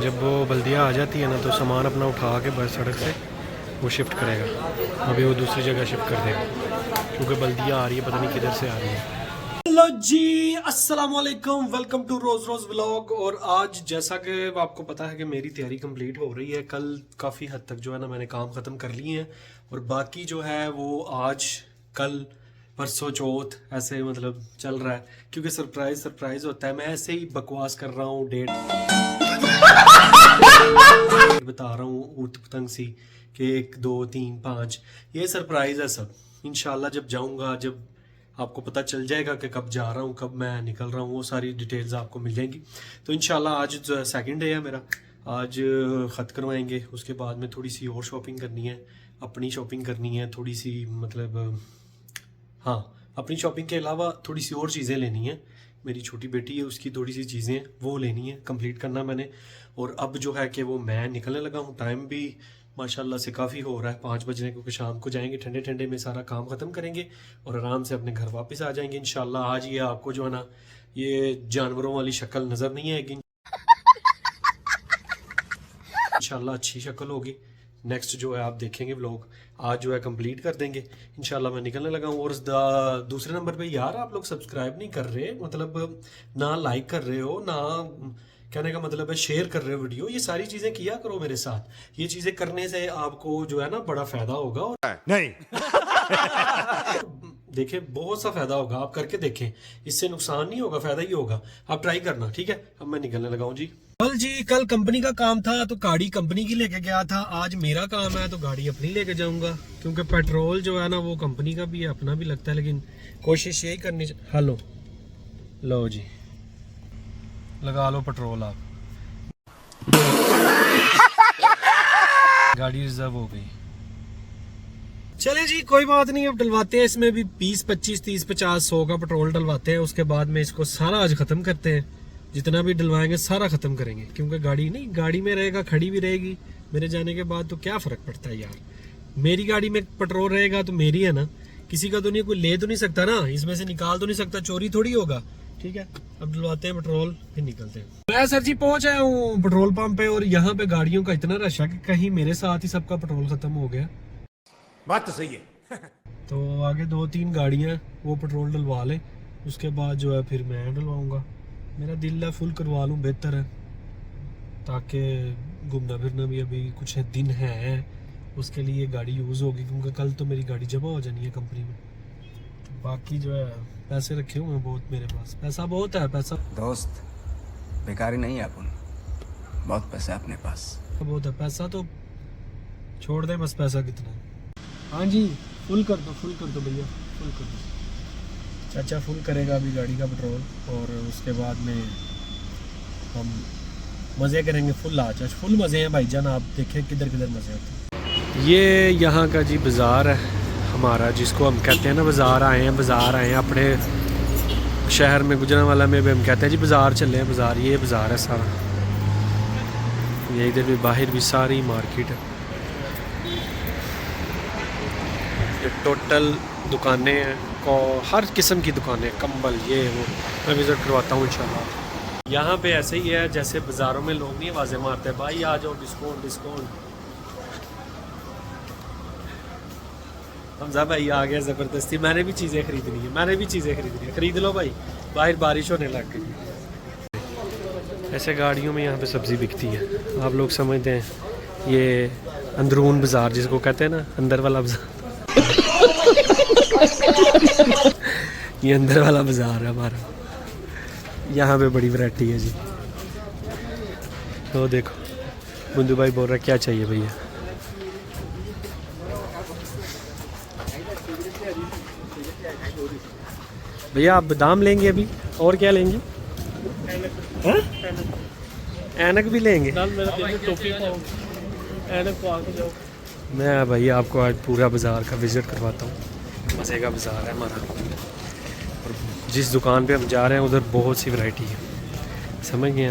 जब वो बल्दिया आ जाती है ना तो सामान अपना उठा के बस सड़क से वो शिफ्ट करेगा। अभी वो दूसरी जगह शिफ्ट कर देगा क्योंकि बल्दिया आ रही है, पता नहीं किधर से आ रही है। हेलो जी, अस्सलाम वालेकुम, welcome to rose rose vlog. और आज जैसा कि आपको पता है कि मेरी तैयारी कंप्लीट हो रही है। कल काफ़ी हद तक जो है ना मैंने काम ख़त्म कर लिए हैं और बाकी जो है वो आज कल परसों चौथ ऐसे मतलब चल रहा है क्योंकि सरप्राइज होता है। मैं ऐसे ही बकवास कर रहा हूँ, डेट बता रहा हूँ ऊट पतंग सी कि 1 2 3 5 ये सरप्राइज है सब। इंशाल्लाह जब जाऊँगा, जब आपको पता चल जाएगा कि कब जा रहा हूँ, कब मैं निकल रहा हूँ, वो सारी डिटेल्स आपको मिल जाएंगी। तो इंशाल्लाह आज जो सेकंड डे है मेरा, आज ख़त करवाएंगे। उसके बाद में थोड़ी सी और शॉपिंग करनी है, अपनी शॉपिंग करनी है थोड़ी सी, मतलब हाँ अपनी शॉपिंग के अलावा थोड़ी सी और चीज़ें लेनी है। मेरी छोटी बेटी है, उसकी थोड़ी सी चीज़ें वो लेनी है, कंप्लीट करना मैंने। और अब जो है कि वो मैं निकलने लगा हूँ। टाइम भी माशाल्लाह से काफ़ी हो रहा है, 5 बजने, क्योंकि शाम को जाएंगे ठंडे ठंडे में, सारा काम ख़त्म करेंगे और आराम से अपने घर वापस आ जाएंगे इंशाल्लाह। आज ये आपको जो है ना ये जानवरों वाली शक्ल नज़र नहीं आएगी, इंशाल्लाह अच्छी शक्ल होगी। नेक्स्ट जो है आप देखेंगे व्लॉग, आज जो है कंप्लीट कर देंगे इंशाल्लाह। मैं निकलने लगा हूँ। और दूसरे नंबर पे यार आप लोग सब्सक्राइब नहीं कर रहे, मतलब ना लाइक कर रहे हो, ना कहने का मतलब है शेयर कर रहे हो वीडियो। ये सारी चीज़ें किया करो मेरे साथ। ये चीज़ें करने से आपको जो है ना बड़ा फ़ायदा होगा। और नहीं देखें बहुत सा फ़ायदा होगा, आप करके देखें, इससे नुकसान नहीं होगा, फ़ायदा ही होगा। आप ट्राई करना, ठीक है। अब मैं निकलने लगा हूँ जी। कल कंपनी का काम था तो गाड़ी कंपनी की लेके गया था। आज मेरा काम है तो गाड़ी अपनी लेके जाऊंगा, क्योंकि पेट्रोल जो है ना वो कंपनी का भी है, अपना भी लगता है, लेकिन कोशिश यही करनी चाहिए। हेलो लो जी, लगा लो पेट्रोल आप। गाड़ी रिजर्व हो गई। चले जी कोई बात नहीं, अब डलवाते हैं इसमें भी 20 25 30 50 100 का पेट्रोल डलवाते हैं। उसके बाद में इसको सारा आज खत्म करते हैं, जितना भी डलवाएंगे सारा खत्म करेंगे, क्योंकि गाड़ी नहीं, गाड़ी में रहेगा, खड़ी भी रहेगी मेरे जाने के बाद, तो क्या फर्क पड़ता है यार। मेरी गाड़ी में पेट्रोल रहेगा तो मेरी है ना, किसी का तो नहीं, कोई ले तो नहीं सकता ना, इसमें से निकाल तो नहीं सकता, चोरी थोड़ी होगा। ठीक है, अब डलवाते हैं पेट्रोल फिर निकलते हैं। मैं सर जी पहुंच आया हूँ पेट्रोल पंप पे, और यहाँ पे गाड़ियों का इतना रश है कि कहीं मेरे साथ ही सबका पेट्रोल खत्म हो गया। बात तो सही है। तो आगे 2-3 गाड़ियां वो पेट्रोल डलवा लें, उसके बाद जो है फिर मैं डलवाऊंगा। मेरा दिल है फुल करवा लूँ, बेहतर है, ताकि घूमना फिरना भी अभी कुछ दिन है, उसके लिए गाड़ी यूज़ होगी, क्योंकि कल तो मेरी गाड़ी जमा हो जानी है कंपनी में। तो बाकी जो है पैसे रखे हुए हैं बहुत, मेरे पास पैसा बहुत है। पैसा दोस्त बेकारी नहीं है, अपन बहुत पैसा है अपने पास, बहुत है। पैसा तो छोड़ दें, बस पैसा कितना है। हाँ जी फुल कर दो भैया, फुल कर दो। चाचा फुल करेगा अभी गाड़ी का पेट्रोल, और उसके बाद में हम मज़े करेंगे फुल। आज फुल मज़े हैं भाईजान, आप देखें किधर किधर मज़े होते हैं। ये यहाँ का जी बाज़ार है हमारा, जिसको हम कहते हैं ना बाज़ार आए हैं अपने शहर में, गुजरांवाला में भी हम कहते हैं जी बाज़ार चले हैं बाज़ार। ये बाज़ार है सारा, ये इधर भी बाहर भी सारी मार्केट है। ये टोटल दुकानें हैं, हर किस्म की दुकानें, कंबल ये वो। मैं विज़िट करवाता हूँ इंशाल्लाह। यहाँ पे ऐसे ही है जैसे बाज़ारों में लोग नहीं आवाज़ें मारते, भाई आ जाओ डिस्काउंट डिस्काउंट। हमजा भाई आ गया ज़बरदस्ती, मैंने भी चीज़ें खरीदनी है, खरीद लो भाई, बाहर बारिश होने लग गई। ऐसे गाड़ियों में यहाँ पे सब्ज़ी बिकती है, आप लोग समझते हैं ये अंदरून बाज़ार जिसको कहते हैं ना, अंदर वाला बाज़ार। ये अंदर वाला बाज़ार है हमारा, यहाँ पे बड़ी वैरायटी है जी। तो देखो बुंदू भाई बोल रहा है क्या चाहिए भैया। भैया आप बादाम लेंगे अभी, और क्या लेंगे? ऐनक भी लेंगे? मैं भाई आपको आज पूरा बाज़ार का विज़िट करवाता हूँ। मज़े का बाज़ार है हमारा, और जिस दुकान पे हम जा रहे हैं उधर बहुत सी वैरायटी है, समझ गए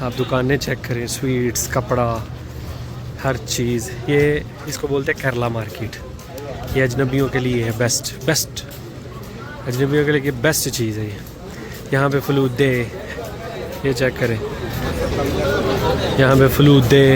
आप दुकानें चेक करें, स्वीट्स, कपड़ा, हर चीज़। ये इसको बोलते हैं केरला मार्केट। ये अजनबियों के लिए है बेस्ट अजनबियों के लिए बेस्ट चीज़ है ये। यहाँ पे फलूदे, ये चेक करें, यहाँ पे फलूदे,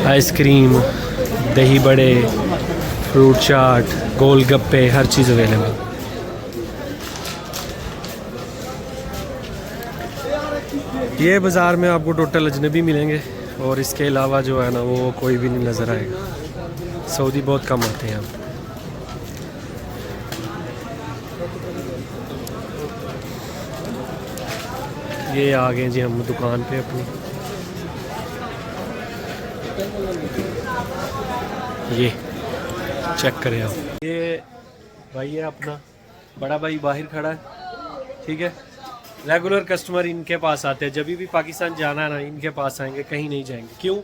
आइसक्रीम, दही बड़े, फ्रूट चाट, गोलगप्पे, हर चीज़ अवेलेबल। ये बाज़ार में आपको टोटल अजनबी मिलेंगे और इसके अलावा जो है ना वो कोई भी नहीं नज़र आएगा। सऊदी बहुत कम आते हैं यहाँ। ये आ गए जी हम दुकान पे अपनी। ये चेक करें आप, ये भाई है अपना बड़ा भाई बाहर खड़ा है, ठीक है। रेगुलर कस्टमर इनके पास आते हैं, जब भी पाकिस्तान जाना है ना इनके पास आएंगे, कहीं नहीं जाएंगे। क्यों?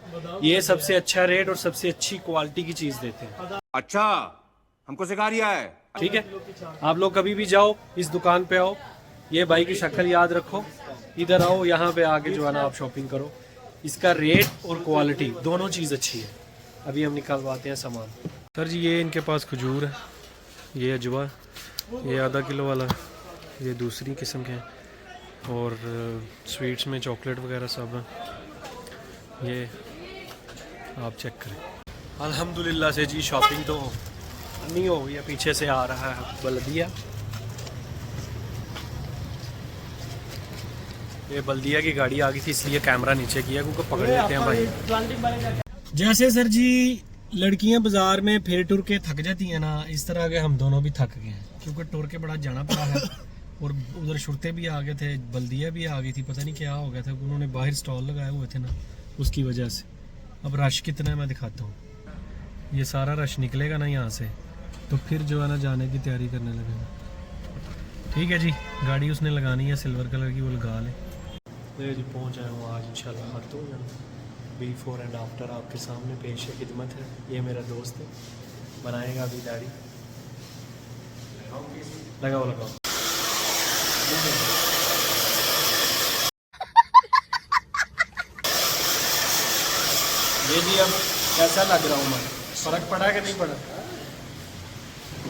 ये सबसे अच्छा रेट और सबसे अच्छी क्वालिटी की चीज़ देते हैं। अच्छा, हमको सिखा रिया है। ठीक है, आप लोग कभी भी जाओ इस दुकान पे आओ, ये भाई की शक्ल याद रखो, इधर आओ, यहाँ पे आके जो है ना आप शॉपिंग करो। इसका रेट और क्वालिटी दोनों चीज़ अच्छी है। अभी हम निकलवाते हैं सामान। सर जी ये इनके पास खजूर है, ये अजवा, ये आधा किलो वाला, ये दूसरी किस्म के हैं, और स्वीट्स में चॉकलेट वगैरह सब है। ये आप चेक करें। अल्हम्दुलिल्लाह से जी शॉपिंग तो नहीं हो गई है। पीछे से आ रहा है बल्दिया, ये बल्दिया की गाड़ी आ गई थी इसलिए कैमरा नीचे किया क्योंकि पकड़ लेते हैं भाई। जैसे सर जी लड़कियां बाजार में फिर टुर के थक जाती हैं ना, इस तरह के हम दोनों भी थक गए हैं क्योंकि टुर के बड़ा जाना पड़ा है। और उधर शुरते भी आ गए थे, बल्दिया भी आ गई थी, पता नहीं क्या हो गया था, उन्होंने बाहर स्टॉल लगाए हुए थे ना, उसकी वजह से। अब रश कितना है मैं दिखाता हूँ। ये सारा रश निकलेगा ना यहाँ से तो फिर जो है ना जाने की तैयारी करने लगेगा। ठीक है जी, गाड़ी उसने लगानी है सिल्वर कलर की, वो लगा ले। तो जी पहुँच आए हूँ आज इंशाल्लाह। हर तो बिफोर एंड आफ्टर आपके सामने पेश है, खिदमत है। ये मेरा दोस्त है, बनाएगा अभी दाढ़ी। लगाओ लगाओ। ये जी अब कैसा लग रहा हूँ मैं, फ़र्क पड़ा कि नहीं पड़ा?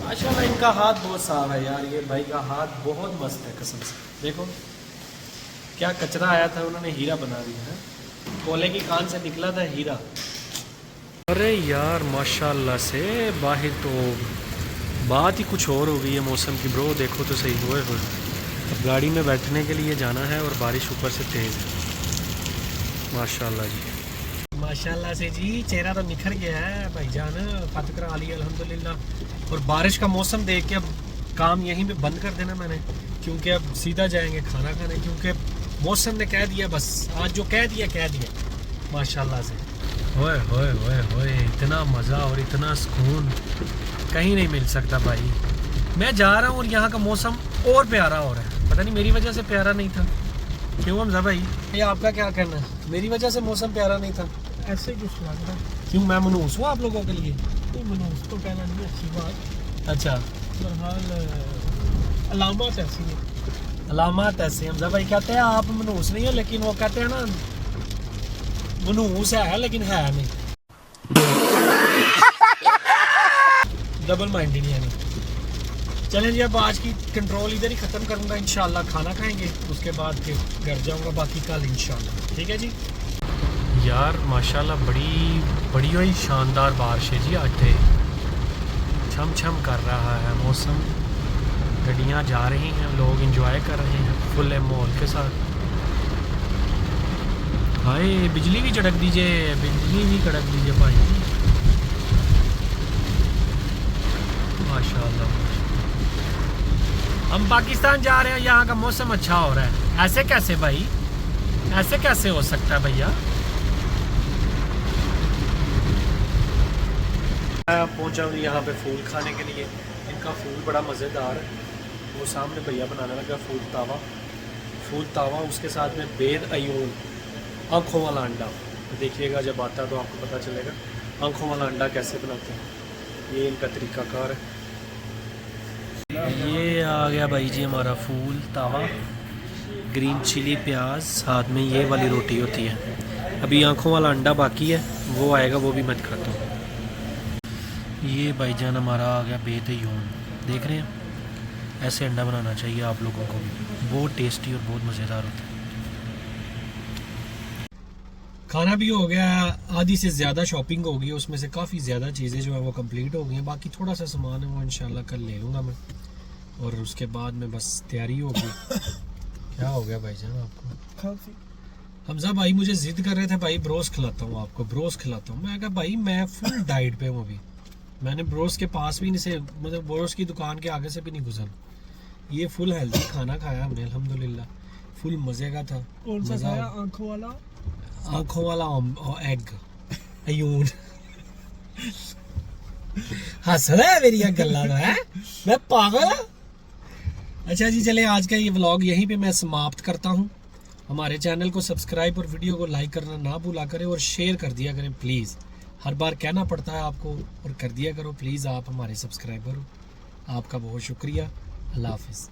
माशाल्लाह इनका हाथ बहुत साफ है यार, ये भाई का हाथ बहुत मस्त है कसम से। देखो क्या कचरा आया था उन्होंने हीरा बना दिया है, कोले की खान से निकला था हीरा। अरे यार माशाल्लाह से बाहर तो बात ही कुछ और हो गई है मौसम की ब्रो। देखो तो सही हुए अब गाड़ी में बैठने के लिए जाना है और बारिश ऊपर से तेज़ है। माशाल्लाह जी, माशाल्लाह से जी चेहरा तो निखर गया है भाईजान, फतह करा ली अल्हम्दुलिल्लाह। और बारिश का मौसम देख के अब काम यहीं पे बंद कर देना मैंने, क्योंकि अब सीधा जाएंगे खाना खाने, क्योंकि मौसम ने कह दिया, बस आज जो कह दिया माशाल्लाह से। होए होए होए होए, इतना मज़ा और इतना सुकून कहीं नहीं मिल सकता भाई। मैं जा रहा हूँ और यहाँ का मौसम और प्यारा हो रहा है, पता नहीं मेरी वजह से प्यारा नहीं था। क्यों हमजा भाई, ये आपका क्या कहना है? मेरी वजह से मौसम प्यारा नहीं था? ऐसे कुछ लग रहा है। क्यों मैं मनूस हूँ आप लोगों के लिए? नहीं मनूस तो कहना नहीं अच्छी बात, अच्छा बहरहाल अलामत ऐसी है। अलामत ऐसे हमजा भाई कहते हैं आप मनूस नहीं है, लेकिन वो कहते हैं ना मनूस है लेकिन है नहीं। डबल माइंडेड यानी। चलें जी, अब आज की कंट्रोल इधर ही ख़त्म करूँगा इंशाल्लाह। खाना खाएंगे उसके बाद फिर घर जाऊँगा, बाकी कल इंशाल्लाह। ठीक है जी। यार माशाल्लाह बड़ी ही शानदार बारिश है जी। आज छम छम कर रहा है मौसम, गाड़ियाँ जा रही हैं, लोग इंजॉय कर रहे हैं फुल माहौल के साथ। हाय बिजली भी चड़क दीजिए, बिजली भी कड़क दीजिए भाई। माशाल्लाह हम पाकिस्तान जा रहे हैं, यहाँ का मौसम अच्छा हो रहा है। ऐसे कैसे भाई, ऐसे कैसे हो सकता है भैया? पहुँचा हूँ यहाँ पे फूल खाने के लिए। इनका फूल बड़ा मज़ेदार है, वो सामने भैया बनाने लगा फूल तावा, उसके साथ में बेद अयून, आँखों वाला अंडा। देखिएगा जब आता है तो आपको पता चलेगा आँखों वाला अंडा कैसे बनाते हैं। ये इनका तरीक़ाकार है। ये आ गया भाई जी हमारा फूल तावा, ग्रीन चिली प्याज, साथ में ये वाली रोटी होती है। अभी आँखों वाला अंडा बाकी है, वो आएगा, वो भी मैं दिखाता हूँ। ये भाईजान हमारा आ गया बेदयून, देख रहे हैं? ऐसे अंडा बनाना चाहिए आप लोगों को भी, बहुत टेस्टी और बहुत मज़ेदार होता है। खाना भी हो गया, आधी से ज़्यादा शॉपिंग हो गई, उसमें से काफ़ी ज़्यादा चीज़ें जो है वो कंप्लीट हो गई हैं। बाकी थोड़ा सा सामान है वो इंशाल्लाह कल ले लूँगा मैं, और उसके बाद में बस तैयारी होगी। क्या हो गया भाईजान आपको? खांसी। हमजा भाई मुझे जिद कर रहे थे, भाई ब्रोस खिलाता हूँ आपको, ब्रोस खिलाता हूँ। मैं कहा भाई मैं फुल डाइट पे हूँ अभी, मैंने ब्रोस के पास भी नहीं से, मतलब ब्रोस की दुकान के आगे से भी नहीं गुजरा। ये फुल हेल्दी खाना खाया हमने अल्हम्दुलिल्लाह, फुल मज़े का था। कौन सा मज़ा खाया? आंखों वाला? आंखों वाला एग अयून। हंस रहा है मेरी गल्ला तो है, मैं पागल। अच्छा जी चले, आज का ये व्लॉग यहीं पे मैं समाप्त करता हूँ। हमारे चैनल को सब्सक्राइब और वीडियो को लाइक करना ना भूला करें, और शेयर कर दिया करें प्लीज़। हर बार कहना पड़ता है आपको, और कर दिया करो प्लीज़। आप हमारे सब्सक्राइबर हो, आपका बहुत शुक्रिया। अल्लाह हाफिज़।